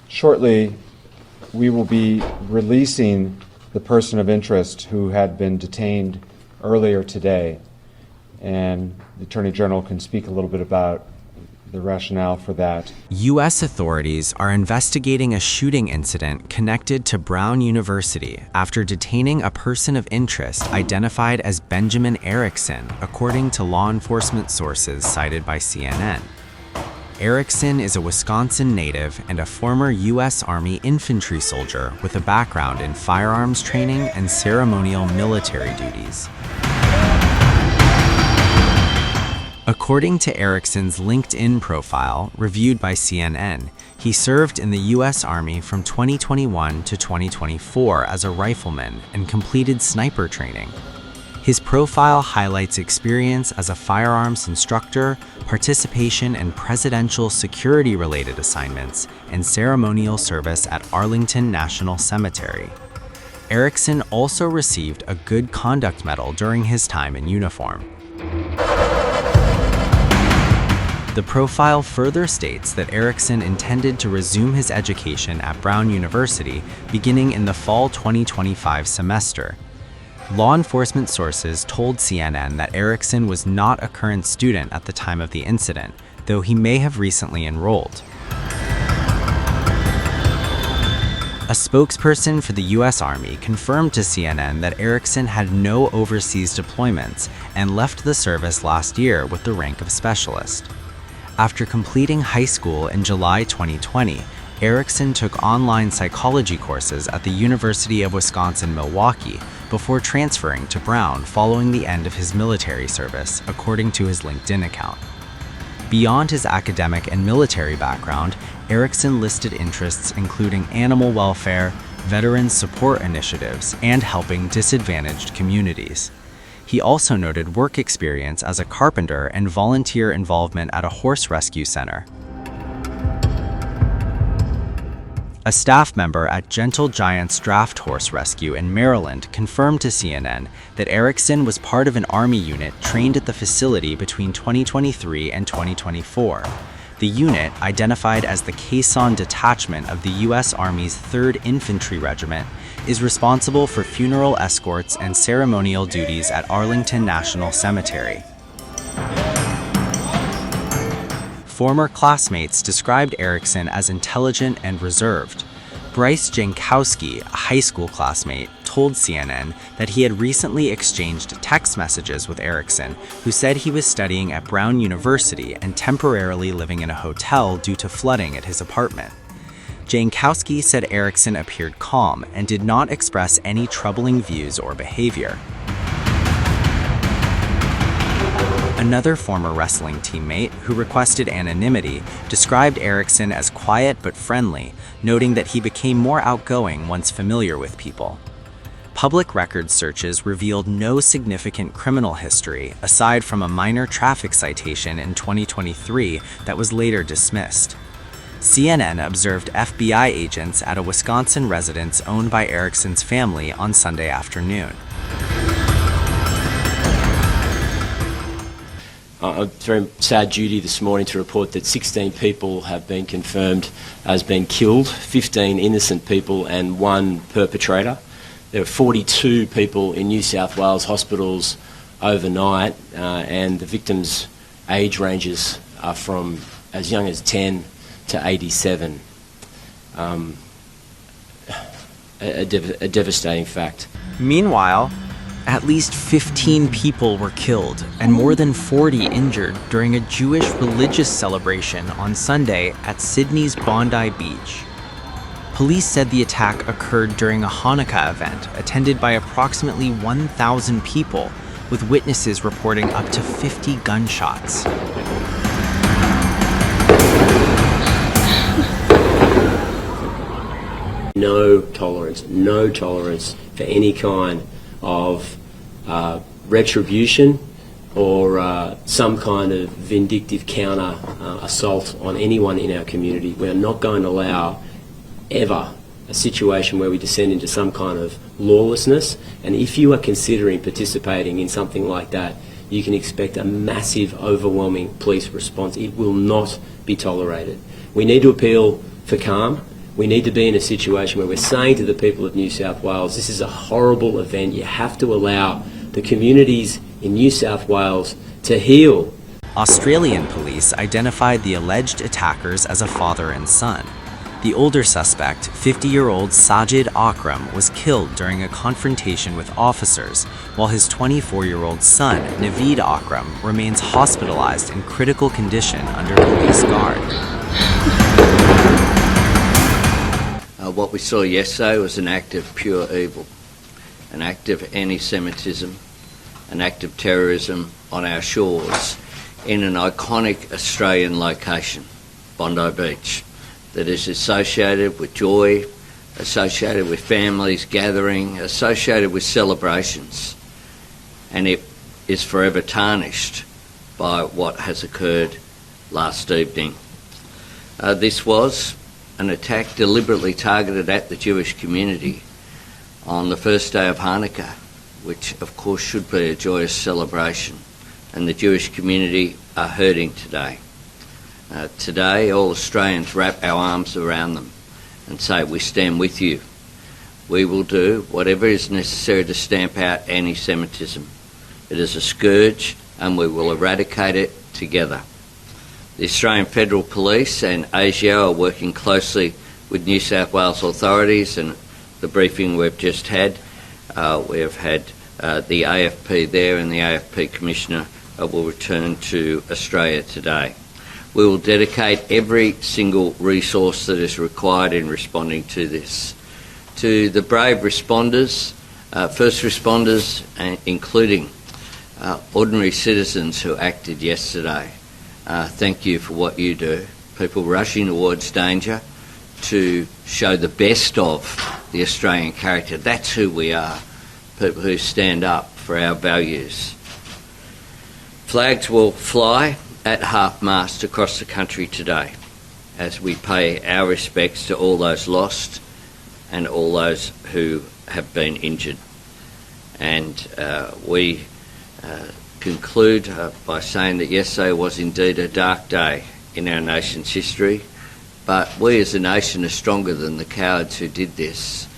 Shortly, we will be releasing the person of interest who had been detained earlier today, and the Attorney General can speak a little bit about the rationale for that. U.S. authorities are investigating a shooting incident connected to Brown University after detaining a person of interest identified as Benjamin Erickson, according to law enforcement sources cited by CNN. Erickson is a Wisconsin native and a former U.S. Army infantry soldier with a background in firearms training and ceremonial military duties. According to Erickson's LinkedIn profile, reviewed by CNN, he served in the U.S. Army from 2021 to 2024 as a rifleman and completed sniper training. His profile highlights experience as a firearms instructor, participation in presidential security-related assignments, and ceremonial service at Arlington National Cemetery. Erickson also received a Good Conduct Medal during his time in uniform. The profile further states that Erickson intended to resume his education at Brown University beginning in the fall 2025 semester. Law enforcement sources told CNN that Erickson was not a current student at the time of the incident, though he may have recently enrolled. A spokesperson for the U.S. Army confirmed to CNN that Erickson had no overseas deployments and left the service last year with the rank of specialist. After completing high school in July 2020, Erickson took online psychology courses at the University of Wisconsin-Milwaukee before transferring to Brown following the end of his military service, according to his LinkedIn account. Beyond his academic and military background, Erickson listed interests including animal welfare, veterans support initiatives, and helping disadvantaged communities. He also noted work experience as a carpenter and volunteer involvement at a horse rescue center. A staff member at Gentle Giants Draft Horse Rescue in Maryland confirmed to CNN that Erickson was part of an Army unit trained at the facility between 2023 and 2024. The unit, identified as the Caisson Detachment of the U.S. Army's 3rd Infantry Regiment, is responsible for funeral escorts and ceremonial duties at Arlington National Cemetery. Former classmates described Erickson as intelligent and reserved. Bryce Jankowski, a high school classmate, told CNN that he had recently exchanged text messages with Erickson, who said he was studying at Brown University and temporarily living in a hotel due to flooding at his apartment. Jankowski said Erickson appeared calm and did not express any troubling views or behavior. Another former wrestling teammate, who requested anonymity, described Erickson as quiet but friendly, noting that he became more outgoing once familiar with people. Public records searches revealed no significant criminal history, aside from a minor traffic citation in 2023 that was later dismissed. CNN observed FBI agents at a Wisconsin residence owned by Erickson's family on Sunday afternoon. It's very sad duty this morning to report that 16 people have been confirmed as being killed, 15 innocent people and 1 perpetrator. There are 42 people in New South Wales hospitals overnight, and the victims' age ranges are from as young as 10 to 87. A devastating fact. Meanwhile, at least 15 people were killed and more than 40 injured during a Jewish religious celebration on Sunday at Sydney's Bondi Beach. Police said the attack occurred during a Hanukkah event attended by approximately 1,000 people, with witnesses reporting up to 50 gunshots. No tolerance for any kind of retribution or some kind of vindictive counter assault on anyone in our community. We are not going to allow ever a situation where we descend into some kind of lawlessness, and if you are considering participating in something like that, you can expect a massive, overwhelming police response. It will not be tolerated. We need to appeal for calm. We need to be in a situation where we're saying to the people of New South Wales, this is a horrible event. You have to allow the communities in New South Wales to heal. Australian police identified the alleged attackers as a father and son. The older suspect, 50-year-old Sajid Akram, was killed during a confrontation with officers, while his 24-year-old son, Naveed Akram, remains hospitalized in critical condition under police guard. What we saw yesterday was an act of pure evil, an act of anti-Semitism, an act of terrorism on our shores in an iconic Australian location, Bondi Beach, that is associated with joy, associated with families gathering, associated with celebrations, and it is forever tarnished by what has occurred last evening. This was an attack deliberately targeted at the Jewish community on the first day of Hanukkah, which of course should be a joyous celebration, and the Jewish community are hurting today. Today all Australians wrap our arms around them and say, we stand with you. We will do whatever is necessary to stamp out anti-Semitism. It is a scourge and we will eradicate it together. The Australian Federal Police and ASIO are working closely with New South Wales authorities, and the briefing we've just had, we have had the AFP there, and the AFP Commissioner will return to Australia today. We will dedicate every single resource that is required in responding to this. To the brave responders, first responders, including ordinary citizens who acted yesterday, thank you for what you do. People rushing towards danger to show the best of the Australian character. That's who we are, people who stand up for our values. Flags will fly at half-mast across the country today as we pay our respects to all those lost and all those who have been injured. And we conclude by saying that yesterday was indeed a dark day in our nation's history, but we as a nation are stronger than the cowards who did this.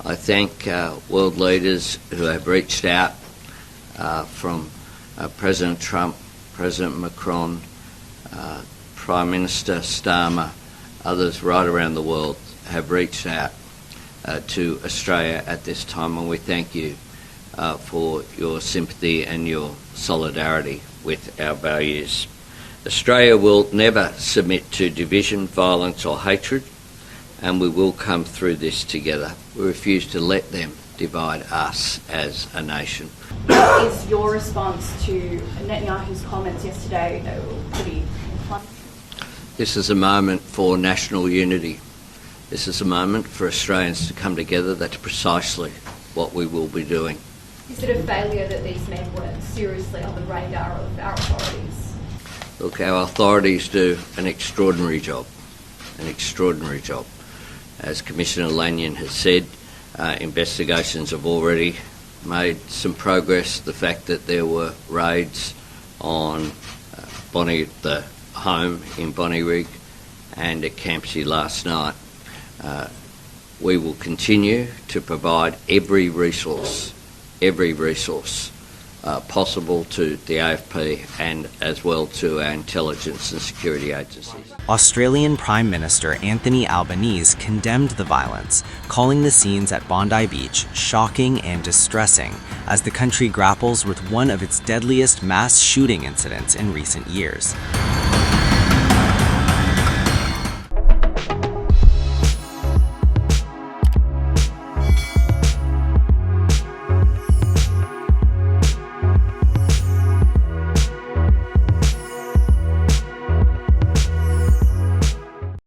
I thank world leaders who have reached out, from President Trump, President Macron, Prime Minister Starmer, others right around the world have reached out to Australia at this time, and we thank you for your sympathy and your solidarity with our values. Australia will never submit to division, violence or hatred, and we will come through this together. We refuse to let them divide us as a nation. What is your response to Netanyahu's comments yesterday that were pretty inflammatory? This is a moment for national unity. This is a moment for Australians to come together. That's precisely what we will be doing. Is it a failure that these men weren't seriously on the radar of our authorities? Look, our authorities do an extraordinary job, As Commissioner Lanyon has said, investigations have already made some progress. The fact that there were raids on the home in Bonnyrigg and at Campsie last night, we will continue to provide every resource possible to the AFP and as well to our intelligence and security agencies. Australian Prime Minister Anthony Albanese condemned the violence, calling the scenes at Bondi Beach shocking and distressing as the country grapples with one of its deadliest mass shooting incidents in recent years.